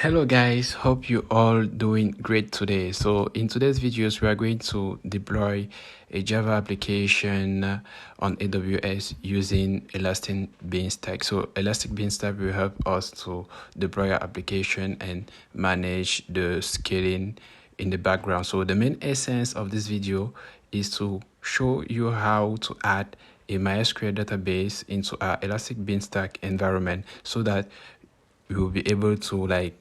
Hello guys, hope you all doing great today. So in today's videos we are going to deploy a Java application on AWS using Elastic Beanstalk. So Elastic Beanstalk will help us to deploy our application and manage the scaling in the background. So the main essence of this video is to show you how to add a MySQL database into our Elastic Beanstalk environment so that we will be able to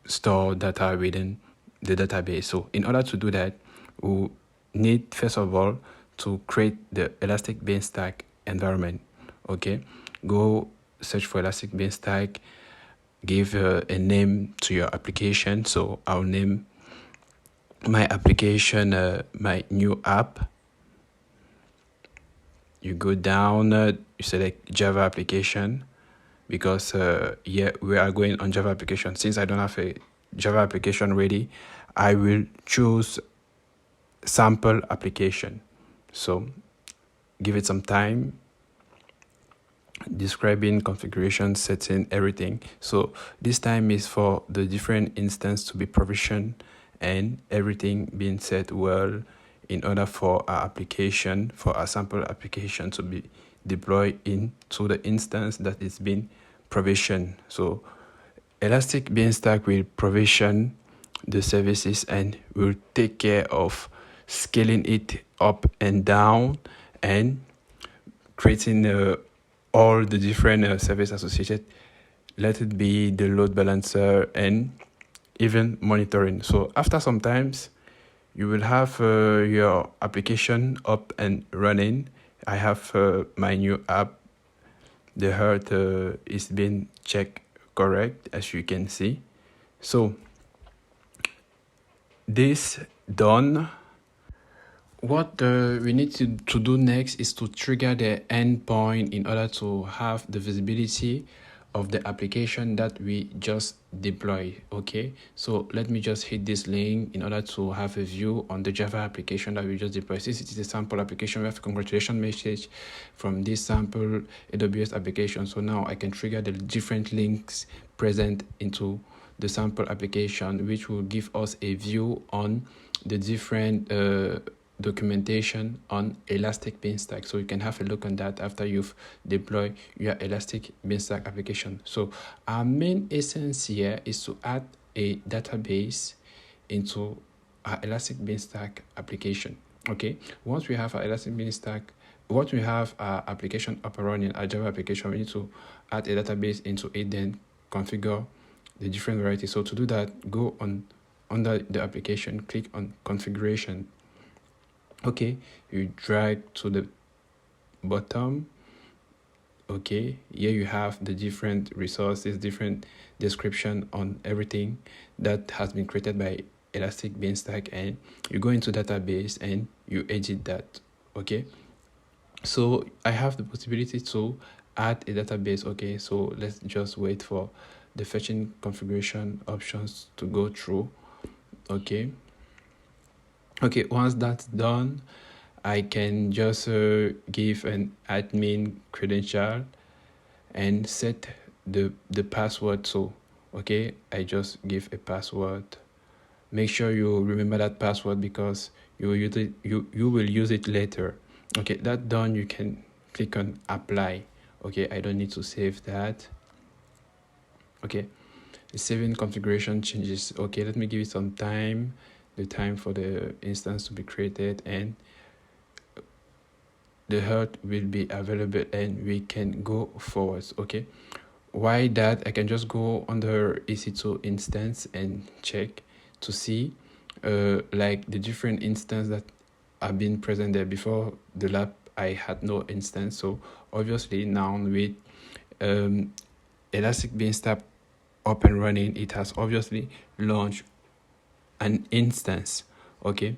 store data within the database. So in order to do that, we need first of all to create the Elastic Beanstalk environment. Okay, go search for Elastic Beanstalk, give a name to your application. So I'll name my application my new app. You go down, you select Java application, because we are going on Java application. Since I don't have a Java application ready, I will choose sample application. So give it some time, describing configuration, setting, everything. So this time is for the different instance to be provisioned and everything being set well in order for our application, for our sample application to be deployed into the instance that is being provisioned. So Elastic Beanstalk will provision the services and will take care of scaling it up and down and creating all the different services associated. Let it be the load balancer and even monitoring. So after some times, you will have your application up and running. I have my new app. The health is being checked correct, as you can see. So this done, what we need to do next is to trigger the endpoint in order to have the visibility of the application that we just deployed. Okay, so let me just hit this link in order to have a view on the Java application that we just deployed. Since it is a sample application, we have a congratulations message from this sample AWS application. So now I can trigger the different links present into the sample application, which will give us a view on the different documentation on Elastic Beanstalk. So you can have a look on that after you've deployed your Elastic Beanstalk application. So our main essence here is to add a database into our Elastic Beanstalk application. Okay, once we have our Elastic Beanstalk, once we have our application up and running, our Java application, we need to add a database into it, then configure the different varieties. So to do that, go on under the application, click on configuration. Okay, you drag to the bottom. Okay, here you have the different resources, different description on everything that has been created by Elastic Beanstalk, and you go into database and you edit that. Okay, so I have the possibility to add a database. Okay, so let's just wait for the fetching configuration options to go through. Okay, once that's done, I can just give an admin credential and set the password. So okay, I just give a password. Make sure you remember that password because you will use it later. Okay, that done, you can click on apply. Okay, I don't need to save that. Okay, the saving configuration changes. Okay, let me give it some time, the time for the instance to be created, and the health will be available and we can go forwards. Okay, why that? I can just go under EC2 instance and check to see like the different instances that have been present there. Before the lab, I had no instance. So obviously now with Elastic Beanstalk up and running, it has obviously launched an instance. Okay,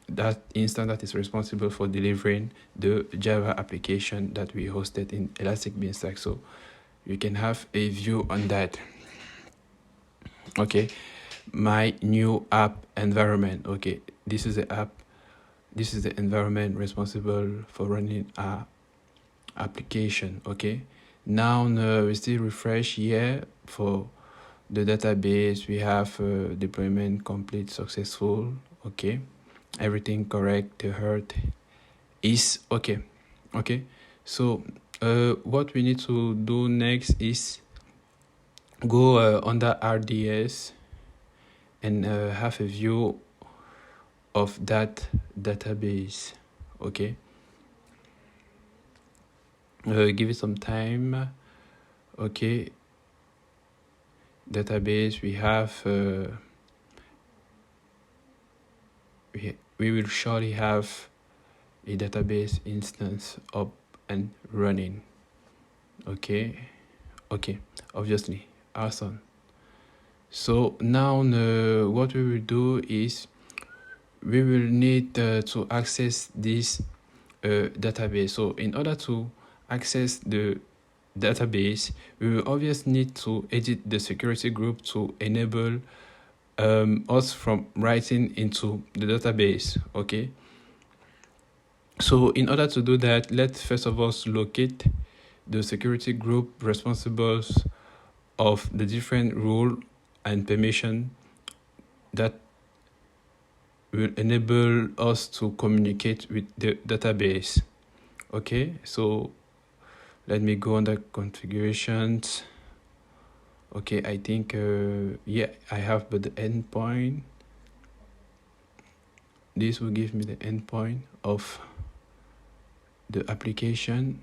that instance that is responsible for delivering the Java application that we hosted in Elastic Beanstalk. So you can have a view on that. Okay, my new app environment. Okay, this is the app, this is the environment responsible for running our application. Okay, now we still refresh here for the database. We have deployment complete successful. Okay, everything correct. The heart is okay. Okay, so what we need to do next is go under RDS and have a view of that database. Okay, give it some time. Okay, database, we have we will surely have a database instance up and running. Okay, obviously, awesome. So now what we will do is we will need to access this database. So in order to access the database, we will obviously need to edit the security group to enable us from writing into the database. Okay, so in order to do that, let's first of all locate the security group responsible of the different rule and permission that will enable us to communicate with the database. Okay, so let me go under configurations. Okay, I think yeah, I have but the endpoint. This will give me the endpoint of the application.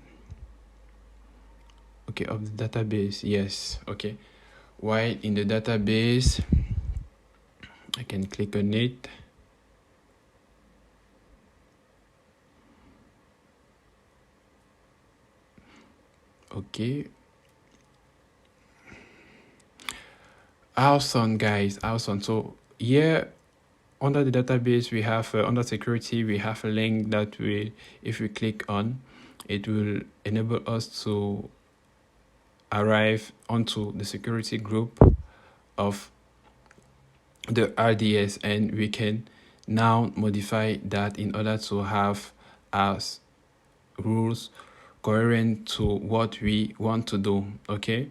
Okay, of the database. Yes. Okay, while in the database I can click on it. Okay, awesome guys, awesome. So here under the database we have under security we have a link that we, if we click on it, will enable us to arrive onto the security group of the RDS, and we can now modify that in order to have as rules coherent to what we want to do. Okay,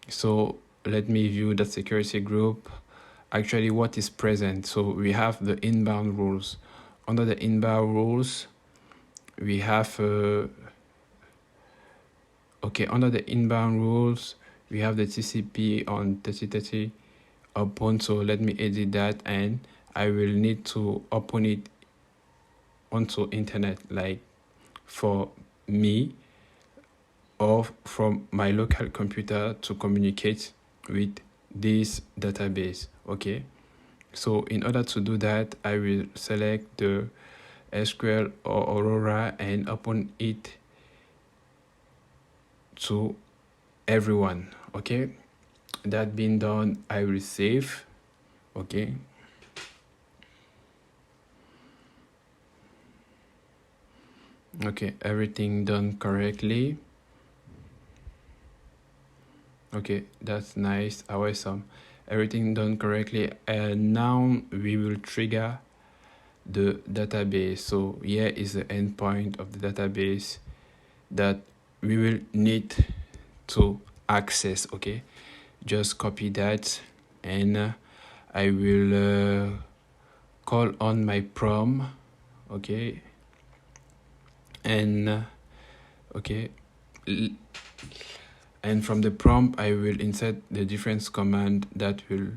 so let me view the security group. Actually, what is present? So we have the inbound rules. Under the inbound rules we have okay, under the inbound rules we have the TCP on 3030 open. So let me edit that, and I will need to open it onto internet, like for me or from my local computer to communicate with this database. Okay, so in order to do that, I will select the SQL or Aurora and open it to everyone. Okay, that being done, I will save. Okay, okay, everything done correctly. Okay, that's nice, awesome, everything done correctly. And now we will trigger the database. So here is the endpoint of the database that we will need to access. Okay, just copy that, and I will call on my prom. Okay, and okay, and from the prompt I will insert the difference command that will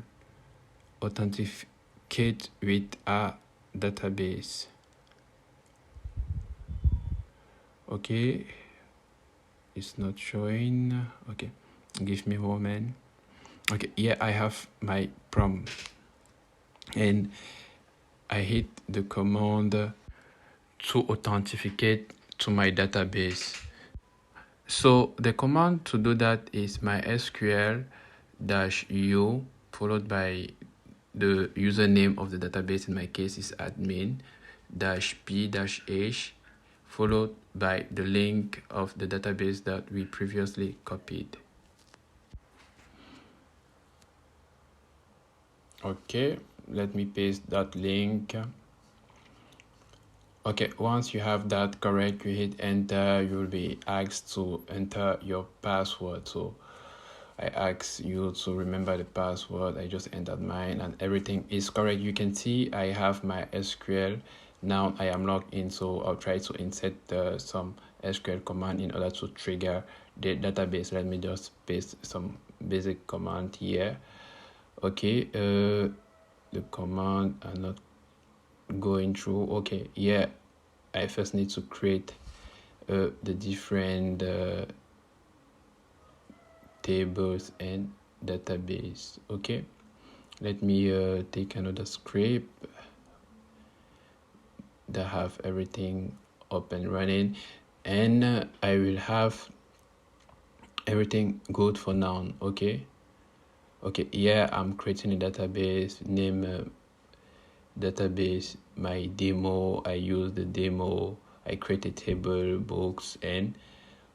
authenticate with a database. Okay, it's not showing. Okay, give me a moment. Okay, here I have my prompt, and I hit the command to authenticate to my database. So the command to do that is MySQL -u followed by the username of the database. In my case is admin -p-h followed by the link of the database that we previously copied. Okay, let me paste that link. Okay, once you have that correct, you hit enter. You will be asked to enter your password. So I ask you to remember the password. I just entered mine and everything is correct. You can see I have my SQL. Now I am logged in, so I'll try to insert some SQL command in order to trigger the database. Let me just paste some basic command here. Okay, the command are not going through. Okay, yeah, I first need to create the different tables and database. Okay, let me take another script that have everything up and running, and I will have everything good for now. Okay, yeah, I'm creating a database, name database my demo. I use the demo, I create a table, books, and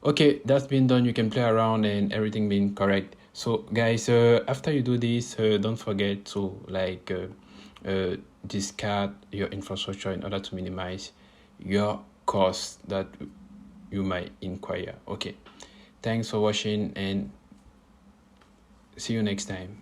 okay, that's been done. You can play around and everything being correct. So guys, after you do this, don't forget to like discard your infrastructure in order to minimize your costs that you might inquire. Okay, thanks for watching and see you next time.